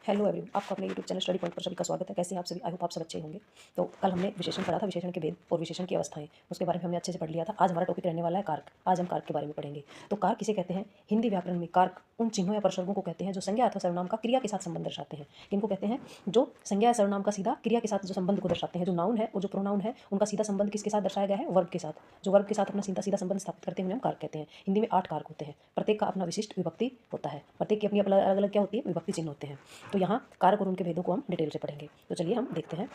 Hello everyone, आपका अपने YouTube channel study point पर सभी का स्वागत है। कैसे हैं आप सभी? आई होप आप सब अच्छे होंगे। तो कल हमने विशेषण पढ़ा था, विशेषण के भेद और विशेषण की अवस्थाएं, उसके बारे में हमने अच्छे से पढ़ लिया था। आज हमारा टॉपिक रहने वाला है कारक। आज हम कारक के बारे में पढ़ेंगे। तो कारक किसे कहते हैं? हिंदी व्याकरण में कारक उन चिन्हों या प्रसर्गों को कहते हैं जो संज्ञा अथवा सर्वनाम का क्रिया के साथ संबंध दर्शाते हैं। किनको कहते हैं? जो संज्ञा या सर्वनाम का सीधा क्रिया के साथ जो संबंध को दर्शाते हैं। जो नाउन है और जो प्रोनाउन है, उनका सीधा संबंध किसके साथ दर्शाया गया है? वर्ब के साथ। जो वर्ब के साथ अपना सीधा सीधा संबंध स्थापित करते हैं उन्हें हम कारक कहते हैं। हिंदी में 8 कारक होते हैं। प्रत्येक का अपना विशिष्ट विभक्ति होता है। प्रत्येक की अपनी अलग अलग क्या होती है? विभक्ति चिन्ह होते हैं। तो यहाँ कारक और उनके भेदों को हम डिटेल से पढ़ेंगे। तो चलिए हम देखते हैं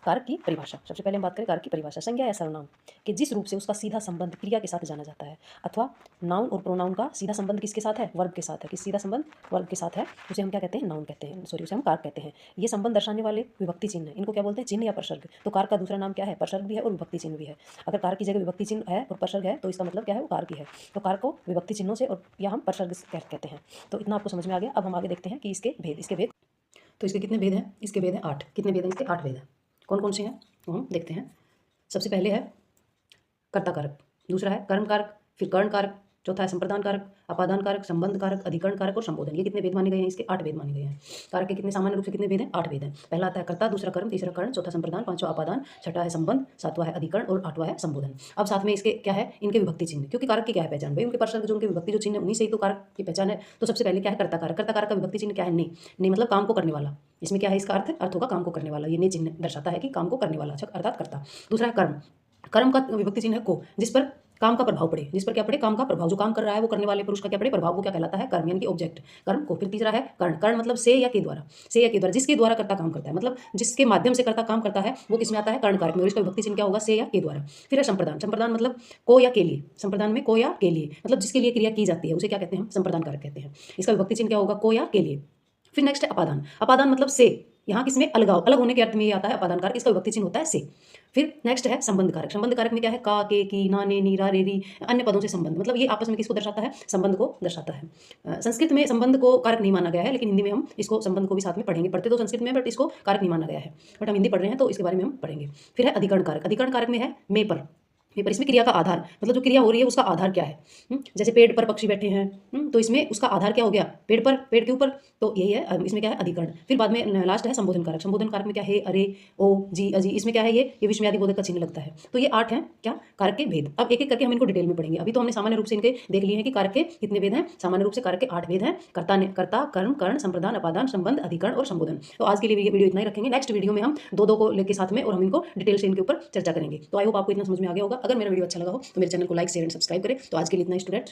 कारक की परिभाषा। सबसे पहले हम बात करें कारक की परिभाषा। संज्ञा या सर्वनाम के जिस रूप से उसका सीधा संबंध क्रिया के साथ जाना जाता है, अथवा नाउन और प्रोनाउन का सीधा संबंध किसके साथ है? वर्ब के साथ है। किस सीधा संबंध? वर्ब के साथ है। उसे हम क्या कहते हैं? नाउन कहते हैं। सॉरी, उसे हम कारक कहते हैं। ये संबंध दर्शाने वाले विभक्ति चिन्ह, इनको क्या बोलते हैं? चिन्ह या प्रसर्ग। तो कारक का दूसरा नाम क्या है? प्रसर्ग भी है और विभक्ति चिन्ह भी है। अगर कारक की जगह विभक्ति चिन्ह है और प्रसर्ग है तो इसका मतलब क्या है? वो कारक ही है। तो कारक को विभक्ति चिन्हों से और या हम प्रसर्ग कहते हैं। तो इतना आपको समझ में आ गया। अब हम आगे देखते हैं कि इसके भेद। तो इसके कितने भेद हैं? इसके भेद हैं 8। कितने भेद हैं इसके? 8 भेद हैं। कौन कौन से हैं तो हम देखते हैं। सबसे पहले है कर्ता कारक, दूसरा है कर्म कारक, फिर कर्ण कारक, चौथा है संप्रदान कारक, अपादान कारक, संबंध कारक, अधिकरण कारक और संबोधन। ये कितने भेद माने गए हैं? इसके 8 भेद माने गए हैं। कारक के कितने सामान्य रूप से कितने भेद हैं? 8 भेद हैं। पहला आता है कर्ता, दूसरा कर्म, तीसरा कर्ण, चौथा संप्रदान, पांचवा अपादान, छठा है संबंध, सातवां है अधिकरण और आठवां है संबोधन। अब साथ में इसके क्या है? इनके विभक्ति चिन्ह। क्योंकि कारक की क्या है पहचान? भाई उनके प्रसंग जो उनके विभक्ति जो चिन्ह है उन्हीं से ही तो कारक की पहचान है। तो सबसे पहले क्या है? कर्ता कारक। कर्ता कारक का विभक्ति चिन्ह क्या है? ने मतलब काम को करने वाला। इसमें क्या है? इसका अर्थ होगा काम को करने वाला। ये ने चिन्ह दर्शाता है कि काम को करने वाला, अर्थात कर्ता। दूसरा है कर्म। कर्म का विभक्ति चिन्ह है को, जिस पर काम का प्रभाव पड़े। जिस पर क्या पड़े? काम का प्रभाव। जो काम कर रहा है वो करने वाले पुरुष का क्या पड़े? प्रभाव। वो क्या कहलाता है? कर्म, यानी कि ऑब्जेक्ट। कर्म को। फिर तीसरा है कर्ण। कर्ण मतलब से या के द्वारा। से या के द्वारा, जिसके द्वारा कर्ता काम करता है, मतलब जिसके माध्यम से कर्ता काम करता है वो किसमें आता है? कर्ण कारक में। और इसका विभक्ति चिन्ह क्या होगा? से या के द्वारा। फिर है संप्रदान। संप्रदान मतलब को या के लिए। संप्रदान में को या के लिए, मतलब जिसके लिए क्रिया की जाती है उसे क्या कहते हैं? हम संप्रदान कारक कहते हैं। इसका विभक्ति चिन्ह क्या होगा? को या के लिए। फिर नेक्स्ट है अपादान। अपादान मतलब से, यहाँ किसमें? अलगाव, अलग होने के अर्थ में ये आता है अपादान कारक। इसका विभक्ति चिन्ह होता है से। फिर नेक्स्ट है संबंध कारक। संबंध कारक में क्या है? का, के, की, ना, ने, नी, रा, रे, री, अन्य पदों से संबंध। मतलब ये आपस में किसको दर्शाता है? संबंध को दर्शाता है। संस्कृत में संबंध को कारक नहीं माना गया है, लेकिन हिंदी में हम इसको संबंध को भी साथ में पढ़ेंगे। पढ़ते तो संस्कृत में, बट इसको कारक नहीं माना गया है। बट हम हिंदी पढ़ रहे हैं तो इसके बारे में हम पढ़ेंगे। फिर है अधिकरण कारक। अधिकरण कारक में है मे पर। पर इसमें क्रिया का आधार, मतलब जो क्रिया हो रही है उसका आधार क्या है? जैसे पेड़ पर पक्षी बैठे हैं, तो इसमें उसका आधार क्या हो गया? पेड़ पर, पेड़ के ऊपर। तो यही है, इसमें क्या है? अधिकरण। फिर बाद में लास्ट है संबोधन कारक। संबोधन कारक में क्या है? अरे, ओ, जी, अजी। इसमें क्या है? ये विस्मयादि बोधक का चिन्ह लगता है। तो ये 8 हैं क्या? कारक के भेद। अब एक एक करके हम इनको डिटेल में पढ़ेंगे। अभी तो हमने सामान्य रूप से इनके देख लिए हैं कि कारक के कितने भेद हैं। सामान्य रूप से कारक के 8 भेद हैं। कर्ता, कर्म, कर्ण, संप्रदान, अपादान, संबंध, अधिकरण और संबोधन। तो आज के लिए ये वीडियो इतना ही रखेंगे। नेक्स्ट वीडियो में हम दो को लेके साथ में और हम इनको डिटेल से इनके ऊपर चर्चा करेंगे। तो आई होप आपको इतना समझ में आ गया होगा। अगर मेरा वीडियो अच्छा लगा हो तो मेरे चैनल को लाइक, शेयर एंड सब्सक्राइब करें। तो आज के लिए इतना ही स्टूडेंट।